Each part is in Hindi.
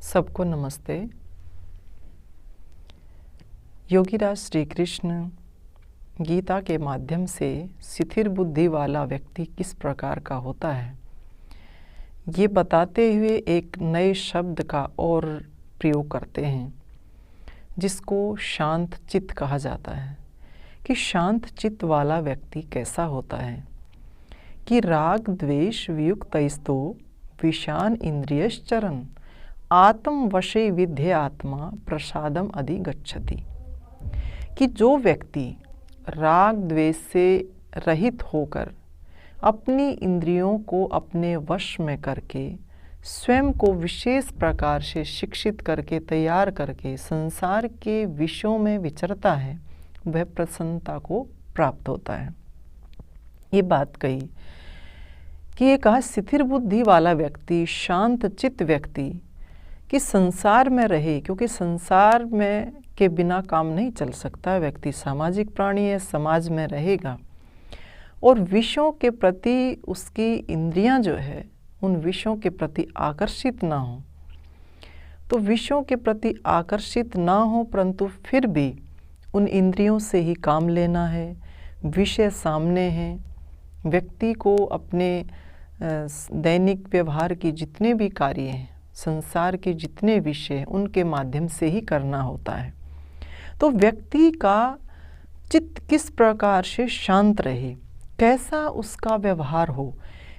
सबको नमस्ते। योगीराज श्री कृष्ण गीता के माध्यम से शिथिल बुद्धि वाला व्यक्ति किस प्रकार का होता है, ये बताते हुए एक नए शब्द का और प्रयोग करते हैं, जिसको शांत चित्त कहा जाता है। कि शांत चित्त वाला व्यक्ति कैसा होता है कि राग द्वेष वियुक्तैस्तो विषान इंद्रियश्चरन् आत्म वशे विद्ये आत्मा प्रसादम अधिगच्छति। कि जो व्यक्ति राग द्वेष से रहित होकर अपनी इंद्रियों को अपने वश में करके स्वयं को विशेष प्रकार से शिक्षित करके तैयार करके संसार के विषयों में विचरता है, वह प्रसन्नता को प्राप्त होता है। ये बात कही कि ये कहा शिथिल बुद्धि वाला व्यक्ति, शांत चित्त व्यक्ति कि संसार में रहे, क्योंकि संसार में के बिना काम नहीं चल सकता। व्यक्ति सामाजिक प्राणी है, समाज में रहेगा और विषयों के प्रति उसकी इंद्रियां जो है उन विषयों के प्रति आकर्षित ना हो। तो विषयों के प्रति आकर्षित ना हो, परंतु फिर भी उन इंद्रियों से ही काम लेना है। विषय सामने हैं, व्यक्ति को अपने दैनिक व्यवहार की जितने भी कार्य हैं, संसार के जितने विषय हैं, उनके माध्यम से ही करना होता है। तो व्यक्ति का चित्त किस प्रकार से शांत रहे, कैसा उसका व्यवहार हो,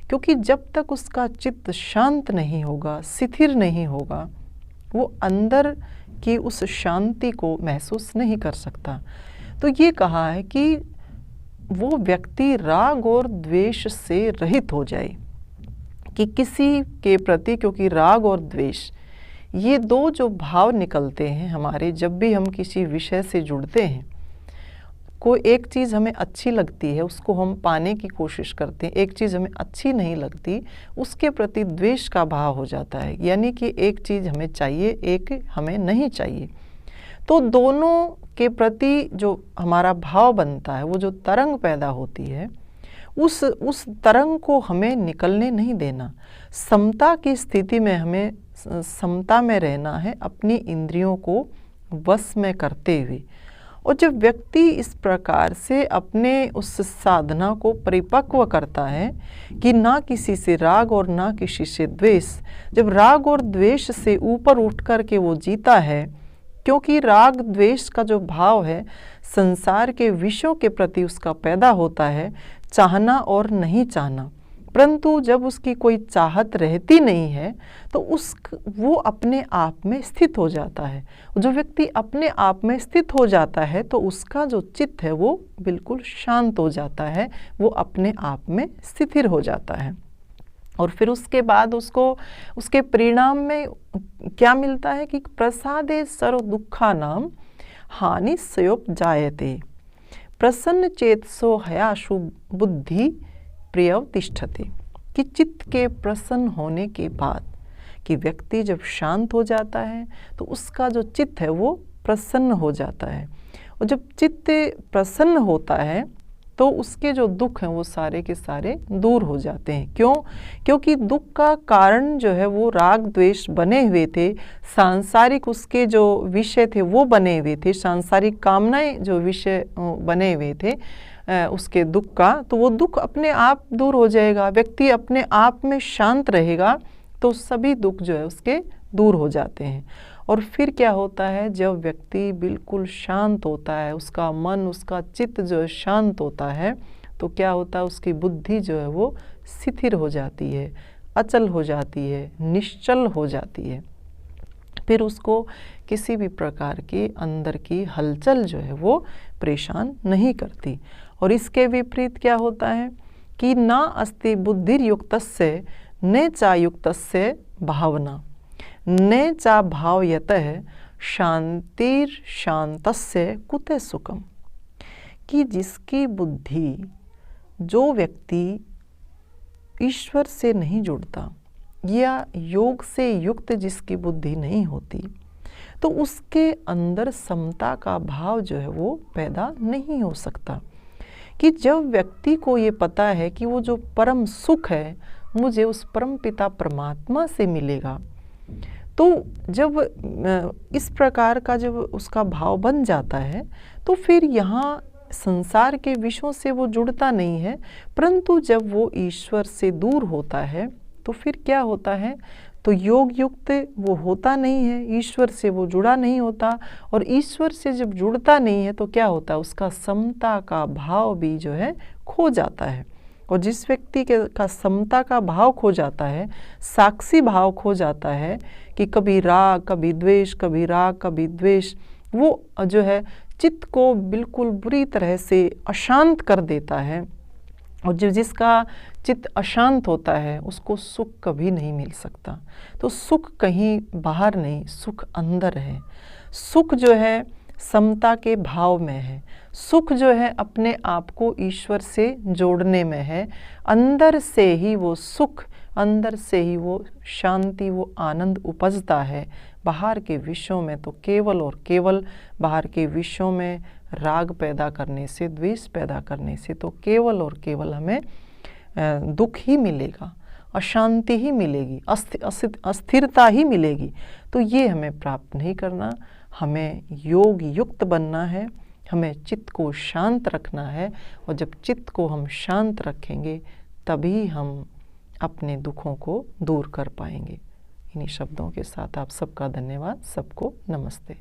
क्योंकि जब तक उसका चित्त शांत नहीं होगा, शिथिल नहीं होगा, वो अंदर की उस शांति को महसूस नहीं कर सकता। तो ये कहा है कि वो व्यक्ति राग और द्वेष से रहित हो जाए कि किसी के प्रति, क्योंकि राग और द्वेष ये दो जो भाव निकलते हैं हमारे, जब भी हम किसी विषय से जुड़ते हैं, कोई एक चीज़ हमें अच्छी लगती है उसको हम पाने की कोशिश करते हैं, एक चीज़ हमें अच्छी नहीं लगती उसके प्रति द्वेष का भाव हो जाता है। यानी कि एक चीज़ हमें चाहिए, एक हमें नहीं चाहिए। तो दोनों के प्रति जो हमारा भाव बनता है, वो जो तरंग पैदा होती है, उस तरंग को हमें निकलने नहीं देना। समता की स्थिति में हमें समता में रहना है, अपनी इंद्रियों को वश में करते हुए। और जब व्यक्ति इस प्रकार से अपने उस साधना को परिपक्व करता है कि ना किसी से राग और ना किसी से द्वेष, जब राग और द्वेष से ऊपर उठ कर के वो जीता है, क्योंकि राग द्वेष का जो भाव है संसार के विषयों के प्रति उसका पैदा होता है, चाहना और नहीं चाहना। परंतु जब उसकी कोई चाहत रहती नहीं है तो वो अपने आप में स्थित हो जाता है। जो व्यक्ति अपने आप में स्थित हो जाता है तो उसका जो चित्त है वो बिल्कुल शांत हो जाता है, वो अपने आप में स्थिर हो जाता है। और फिर उसके बाद उसको उसके परिणाम में क्या मिलता है कि प्रसादे सर्व दुखानां हानि सयोपजायते प्रसन्न चेतसो हयाशु बुद्धि प्रियव तिष्ठते। कि चित्त के प्रसन्न होने के बाद कि व्यक्ति जब शांत हो जाता है तो उसका जो चित्त है वो प्रसन्न हो जाता है। और जब चित्त प्रसन्न होता है तो उसके जो दुख हैं वो सारे के सारे दूर हो जाते हैं। क्यों? क्योंकि दुख का कारण जो है वो राग द्वेष बने हुए थे, सांसारिक उसके जो विषय थे वो बने हुए थे, सांसारिक कामनाएं जो विषय बने हुए थे उसके दुख का, तो वो दुख अपने आप दूर हो जाएगा। व्यक्ति अपने आप में शांत रहेगा तो सभी दुख जो है उसके दूर हो जाते हैं। और फिर क्या होता है, जब व्यक्ति बिल्कुल शांत होता है, उसका मन उसका चित्त जो है शांत होता है, तो क्या होता है, उसकी बुद्धि जो है वो शिथिल हो जाती है, अचल हो जाती है, निश्चल हो जाती है। फिर उसको किसी भी प्रकार की अंदर की हलचल जो है वो परेशान नहीं करती। और इसके विपरीत क्या होता है कि ना अस्ति बुद्धिर्युक्तस्य न चायुक्तस्य भावना न चा भावयतः शांतिर शांतस्य कुते सुखम। कि जिसकी बुद्धि, जो व्यक्ति ईश्वर से नहीं जुड़ता या योग से युक्त जिसकी बुद्धि नहीं होती, तो उसके अंदर समता का भाव जो है वो पैदा नहीं हो सकता। कि जब व्यक्ति को ये पता है कि वो जो परम सुख है मुझे उस परम पिता परमात्मा से मिलेगा, तो जब इस प्रकार का जब उसका भाव बन जाता है तो फिर यहाँ संसार के विषयों से वो जुड़ता नहीं है, परंतु जब वो ईश्वर से दूर होता है तो फिर क्या होता है, तो योग युक्त वो होता नहीं है, ईश्वर से वो जुड़ा नहीं होता। और ईश्वर से जब जुड़ता नहीं है तो क्या होता है, उसका समता का भाव भी जो है खो जाता है। और जिस व्यक्ति का समता का भाव खो जाता है, साक्षी भाव खो जाता है कि कभी राग कभी द्वेष, कभी राग कभी द्वेष, वो जो है चित्त को बिल्कुल बुरी तरह से अशांत कर देता है। और जब जिसका चित्त अशांत होता है उसको सुख कभी नहीं मिल सकता। तो सुख कहीं बाहर नहीं, सुख अंदर है। सुख जो है समता के भाव में है, सुख जो है अपने आप को ईश्वर से जोड़ने में है। अंदर से ही वो सुख, अंदर से ही वो शांति, वो आनंद उपजता है। बाहर के विषयों में तो केवल और केवल बाहर के विषयों में राग पैदा करने से, द्वेष पैदा करने से तो केवल और केवल हमें दुख ही मिलेगा, अशांति ही मिलेगी, अस्थिरता ही मिलेगी। तो ये हमें प्राप्त नहीं करना। हमें योग युक्त बनना है, हमें चित्त को शांत रखना है। और जब चित्त को हम शांत रखेंगे तभी हम अपने दुखों को दूर कर पाएंगे। इन्हीं शब्दों के साथ आप सबका धन्यवाद, सबको नमस्ते।